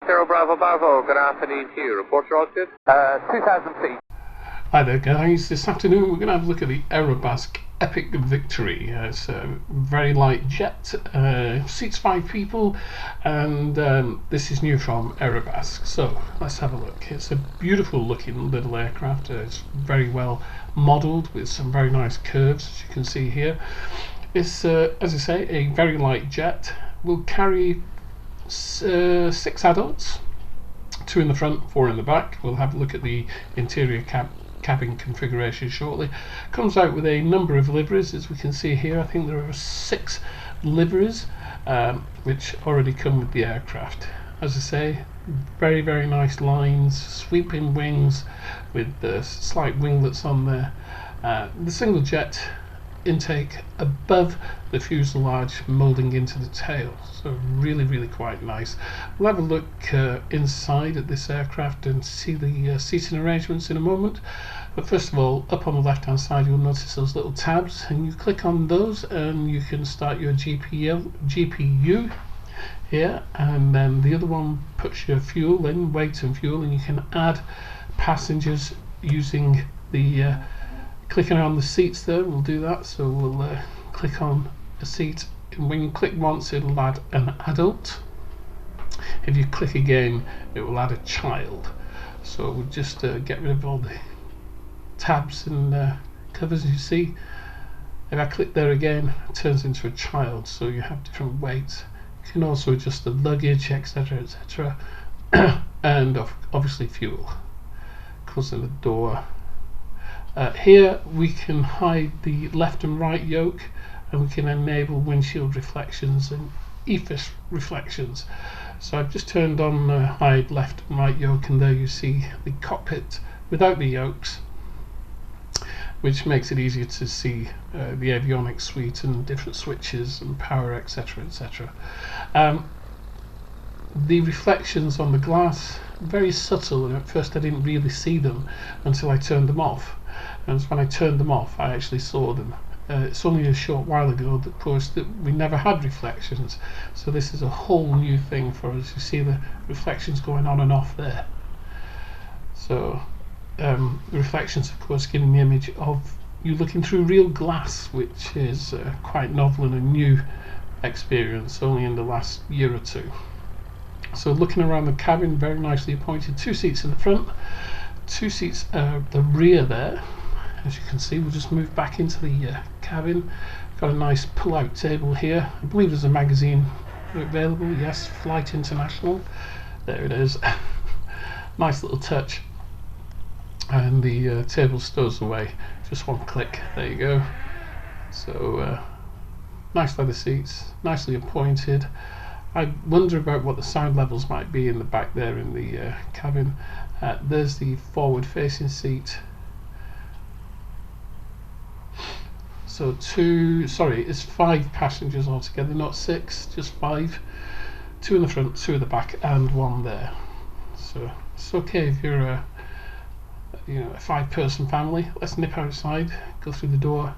Zero Bravo Bravo, good afternoon to you. Report your altitude. 2,000 feet. Hi there guys, this afternoon we're going to have a look at the Aerobask Epic Victory. It's a very light jet, seats 5 people, and this is new from Aerobask. So let's have a look. It's a beautiful looking little aircraft. It's very well modelled with some very nice curves, as you can see here. It's, as I say, a very light jet. Will carry 6 adults, 2 in the front, 4 in the back. We'll have a look at the interior cabin configuration shortly. Comes out with a number of liveries, as we can see here. I think there are 6 liveries which already come with the aircraft. As I say, very nice lines, sweeping wings with slight winglets on there. The single jet intake above the fuselage moulding into the tail, so really quite nice. We'll have a look inside at this aircraft and see the seating arrangements in a moment, but first of all, up on the left hand side you'll notice those little tabs, and you click on those and you can start your GPU here, and then the other one puts your fuel in, weight and fuel, and you can add passengers using the clicking on the seats there. We'll do that. So we'll click on a seat, and when you click once it'll add an adult. If you click again it will add a child. So we'll just get rid of all the tabs and covers. You see, if I click there again it turns into a child, so you have different weights. You can also adjust the luggage, etc, and obviously fuel. Closing the door. Here we can hide the left and right yoke, and we can enable windshield reflections and EFIS reflections. So I've just turned on hide left and right yoke, and there you see the cockpit without the yokes, which makes it easier to see the avionics suite and different switches and power, etc. The reflections on the glass, very subtle, and at first I didn't really see them until I turned them off. And when I turned them off I actually saw them. It's only a short while ago that, of course, that we never had reflections, so this is a whole new thing for us. You see the reflections going on and off there. So the reflections, of course, giving the image of you looking through real glass, which is quite novel and a new experience, only in the last year or two. So looking around the cabin, very nicely appointed. 2 seats in the front, 2 seats the rear there. As you can see, we'll just move back into the cabin. Got a nice pull-out table here. I believe there's a magazine available. Yes, Flight International. There it is. Nice little touch. And the table stows away. Just one click. There you go. So nice leather seats, nicely appointed. I wonder about what the sound levels might be in the back there in the cabin. There's the forward-facing seat. So it's 5 passengers altogether, not 6, just 5. 2 in the front, 2 in the back, and 1 there. So it's okay if you're a 5-person family. Let's nip outside, go through the door,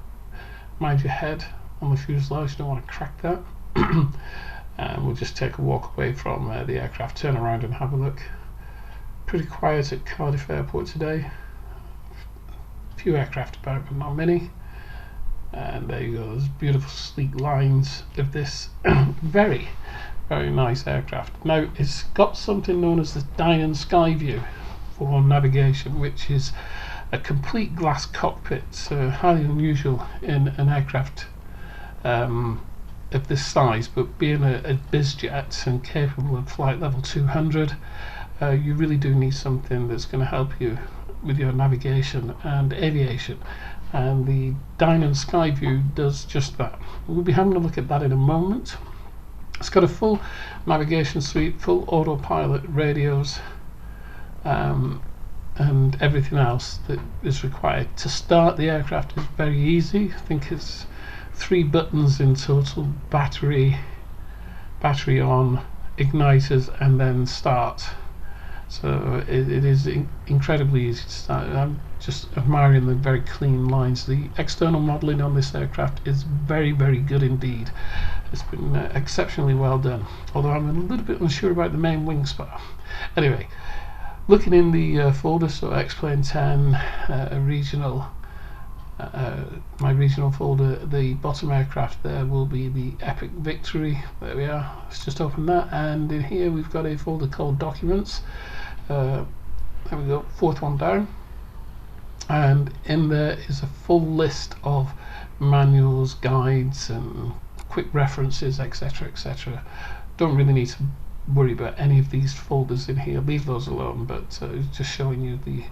mind your head on the fuselage, you don't want to crack that. And we'll just take a walk away from the aircraft, turn around and have a look. Pretty quiet at Cardiff Airport today. A few aircraft about, but not many. And there you go, there's beautiful sleek lines of this very nice aircraft. Now it's got something known as the Dynon Sky View for navigation, which is a complete glass cockpit. Highly unusual in an aircraft of this size, but being a bizjet and capable of flight level 200, you really do need something that's going to help you with your navigation and aviation, and the Dynon Sky View does just that. We'll be having a look at that in a moment. It's got a full navigation suite, full autopilot radios, and everything else that is required. To start the aircraft is very easy. I think it's 3 buttons in total: battery on, igniters, and then start. So it is incredibly easy to start. I'm just admiring the very clean lines. The external modelling on this aircraft is very, very good indeed. It's been exceptionally well done, although I'm a little bit unsure about the main wing spar. Anyway, looking in the folder, so Xplane 10, regional, my regional folder, the bottom aircraft there will be the Epic Victory. There we are. Let's just open that, and in here we've got a folder called Documents. There we go, fourth one down, and in there is a full list of manuals, guides and quick references, etc, etc. Don't really need to worry about any of these folders in here, leave those alone, but just showing you the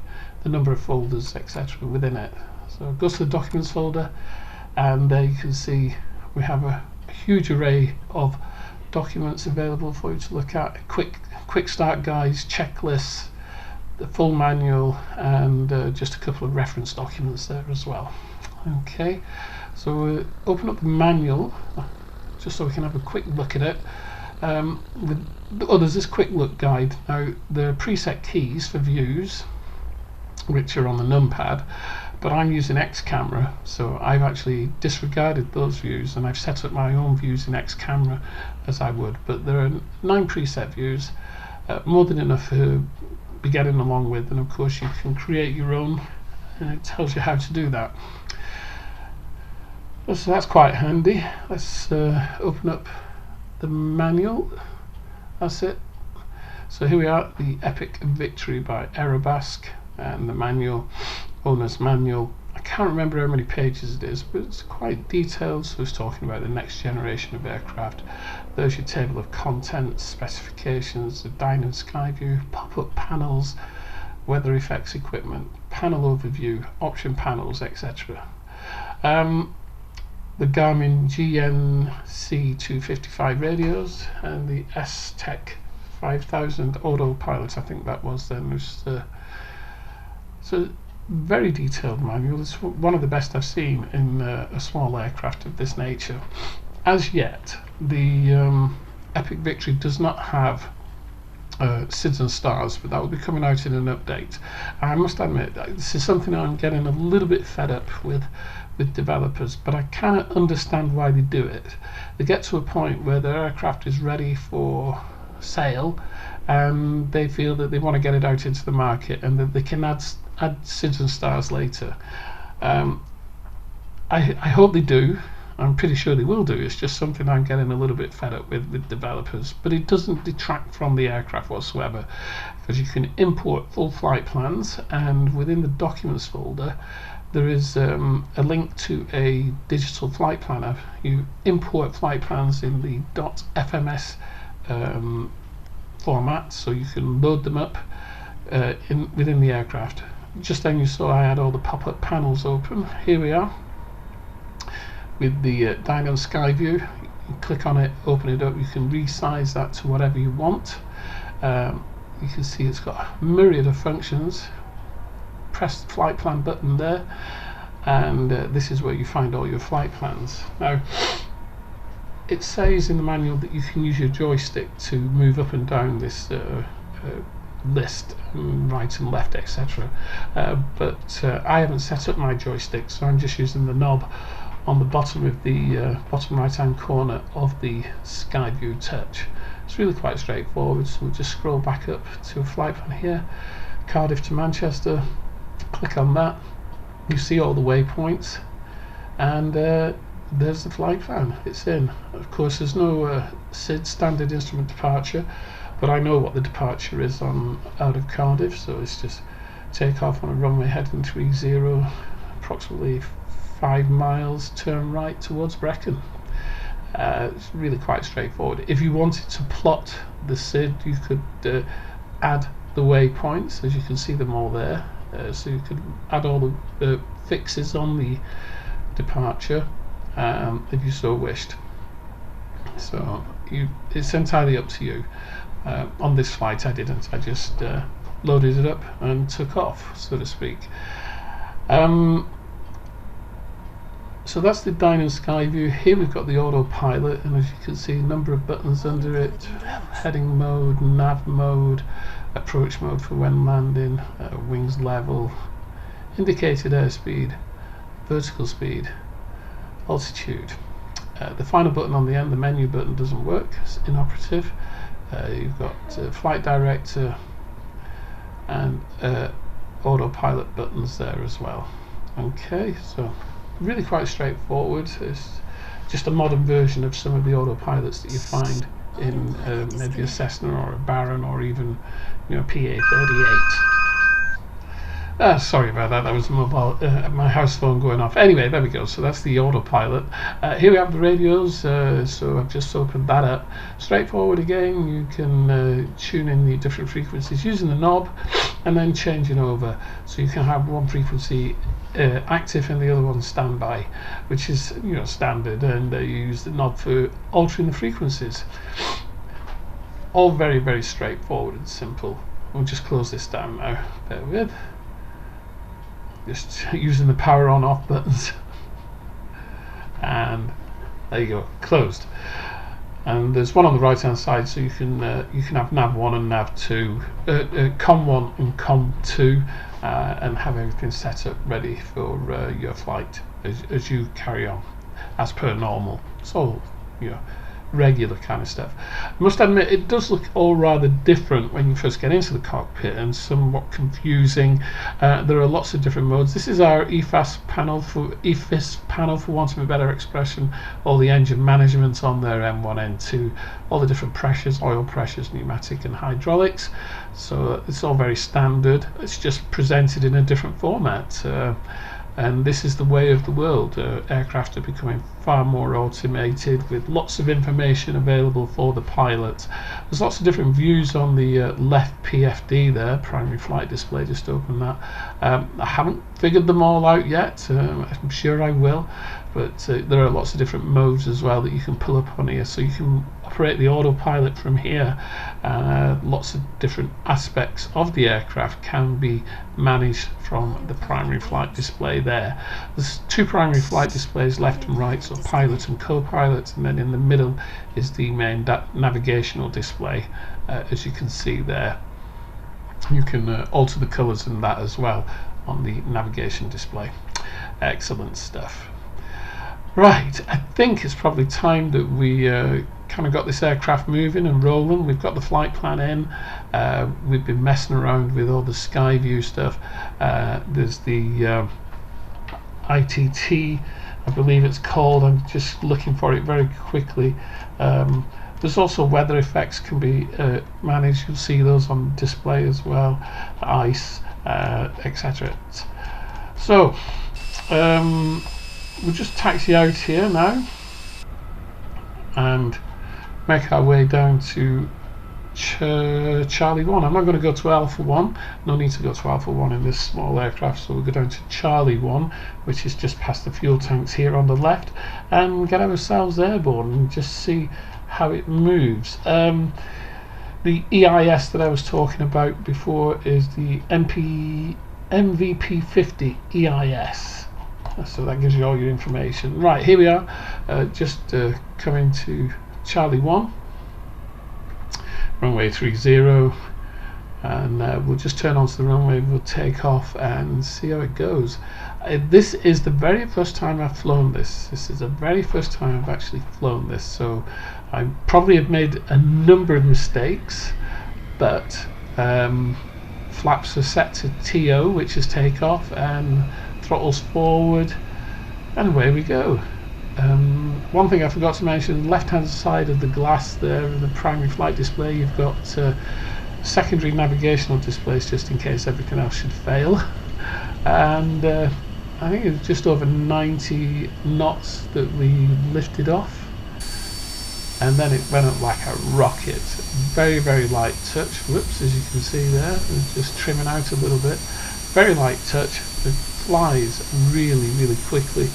number of folders, etc, within it. So go to the Documents folder, and there you can see we have a huge array of documents available for you to look at. Quick start guides, checklists, the full manual, and just a couple of reference documents there as well. Okay, so we'll open up the manual just so we can have a quick look at it. There's this quick look guide. Now there are preset keys for views which are on the numpad, but I'm using X camera, so I've actually disregarded those views and I've set up my own views in X camera as I would. But there are 9 preset views, more than enough to be getting along with, and of course you can create your own, and it tells you how to do that. So that's quite handy. Let's open up the manual. That's it. So here we are, the Epic Victory by Aerobasque, and the manual, owner's manual. I can't remember how many pages it is, but it's quite detailed. So it's talking about the next generation of aircraft. There's your table of contents, specifications, the Dyno Skyview, pop-up panels, weather effects equipment, panel overview, option panels, etc. The Garmin GNC255 radios and the S-Tech 5000 autopilot, I think that was then. So very detailed manual. It's one of the best I've seen in a small aircraft of this nature. As yet, the Epic Victory does not have SIDS and stars, but that will be coming out in an update. I must admit, this is something I'm getting a little bit fed up with developers, but I cannot understand why they do it. They get to a point where their aircraft is ready for sale, and they feel that they want to get it out into the market, and that they can add SIDS and stars later. I hope they do. I'm pretty sure they will do. It's just something I'm getting a little bit fed up with developers, but it doesn't detract from the aircraft whatsoever, because you can import full flight plans, and within the Documents folder there is a link to a digital flight planner. You import flight plans in the .fms format, so you can load them up within the aircraft. Just then you saw I had all the pop-up panels open. Here we are with the Dyno Skyview. You click on it, open it up, you can resize that to whatever you want. You can see it's got a myriad of functions. Press the flight plan button there, and this is where you find all your flight plans. Now it says in the manual that you can use your joystick to move up and down this list, right and left, etc. But I haven't set up my joystick, so I'm just using the knob on the bottom of the bottom right hand corner of the Skyview Touch. It's really quite straightforward. So we'll just scroll back up to a flight plan here, Cardiff to Manchester. Click on that, you see all the waypoints, and there's the flight plan. It's in. Of course there's no SID, standard instrument departure, but I know what the departure is out of Cardiff, so it's just take off on a runway heading 30, approximately 5 miles, turn right towards Brecon. It's really quite straightforward. If you wanted to plot the SID, you could add the waypoints, as you can see them all there. So you could add all the fixes on the departure if you so wished. So it's entirely up to you. On this flight I didn't. I just loaded it up and took off, so to speak. So that's the Dyno Sky View. Here we've got the autopilot, and as you can see, a number of buttons under it: heading mode, nav mode, approach mode for when landing, wings level, indicated airspeed, vertical speed, altitude. The final button on the end, the menu button, doesn't work, it's inoperative. You've got flight director and autopilot buttons there as well. Okay, so really quite straightforward. It's just a modern version of some of the autopilots that you find in maybe a Cessna or a Baron, or even, you know, PA-38. Sorry about that, that was mobile, my house phone going off. Anyway, there we go, so that's the autopilot. Here we have the radios, so I've just opened that up. Straightforward again, you can tune in the different frequencies using the knob and then changing over. So you can have one frequency active and the other one standby, which is, you know, standard, and you use the knob for altering the frequencies. All very, very straightforward and simple. We'll just close this down now, bear with. Just using the power on off buttons, and there you go, closed. And there's one on the right hand side, so you can have nav 1 and nav 2, com 1 and com 2, and have everything set up ready for your flight as you carry on as per normal. It's all, you know, regular kind of stuff. I must admit, it does look all rather different when you first get into the cockpit, and somewhat confusing. There are lots of different modes. This is our EFIS panel, for want of a better expression. All the engine management on there, M1, N2, all the different pressures, oil pressures, pneumatic and hydraulics. So it's all very standard. It's just presented in a different format. And this is the way of the world. Aircraft are becoming far more automated, with lots of information available for the pilot. There's lots of different views on the left PFD there, primary flight display, just open that. I haven't figured them all out yet, I'm sure I will, but there are lots of different modes as well that you can pull up on here, so you can operate the autopilot from here. Lots of different aspects of the aircraft can be managed from the primary flight display there. There's two primary flight displays, left and right, so pilot and co-pilot, and then in the middle is the main navigational display, as you can see there. You can alter the colours in that as well on the navigation display. Excellent stuff. Right, I think it's probably time that we kind of got this aircraft moving and rolling. We've got the flight plan in. We've been messing around with all the sky view stuff. There's the ITT, I believe it's called. I'm just looking for it very quickly. There's also weather effects can be managed. You'll see those on display as well, ice, etc. So we'll just taxi out here now and make our way down to Charlie 1. I'm not going to go to Alpha 1, no need to go to Alpha 1 in this small aircraft, so we'll go down to Charlie 1, which is just past the fuel tanks here on the left, and get ourselves airborne and just see how it moves. The EIS that I was talking about before is the MVP50 EIS. So that gives you all your information. Right, here we are, just coming to Charlie 1, runway 30, and we'll just turn onto the runway, we'll take off and see how it goes. This is the very first time I've flown this. This is the very first time I've actually flown this, so I probably have made a number of mistakes, but flaps are set to TO, which is takeoff, and throttles forward, and away we go. One thing I forgot to mention, the left hand side of the glass there in the primary flight display, you've got secondary navigational displays just in case everything else should fail. And I think it's just over 90 knots that we lifted off, and then it went up like a rocket. Very, very light touch. Whoops, as you can see there, it's just trimming out a little bit. Very light touch. It flies really, really quickly.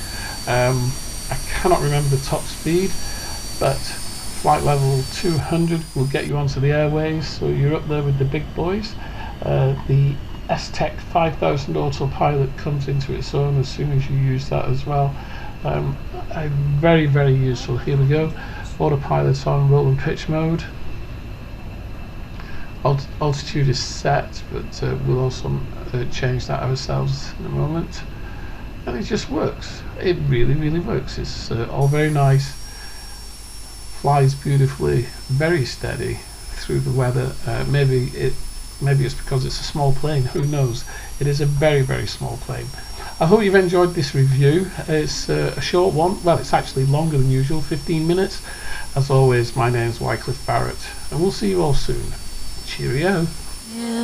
I cannot remember the top speed, but flight level 200 will get you onto the airways, so you're up there with the big boys. The STEC 5000 autopilot comes into its own as soon as you use that as well. Very, very useful. Here we go. Autopilot on, roll and pitch mode. Altitude is set, but we'll also change that ourselves in a moment. And it just works. It really, really works. It's all very nice. Flies beautifully, very steady through the weather. Maybe it's because it's a small plane. Who knows? It is a very, very small plane. I hope you've enjoyed this review. It's a short one. Well, it's actually longer than usual, 15 minutes. As always, my name's Wycliffe Barrett, and we'll see you all soon. Cheerio. Yeah.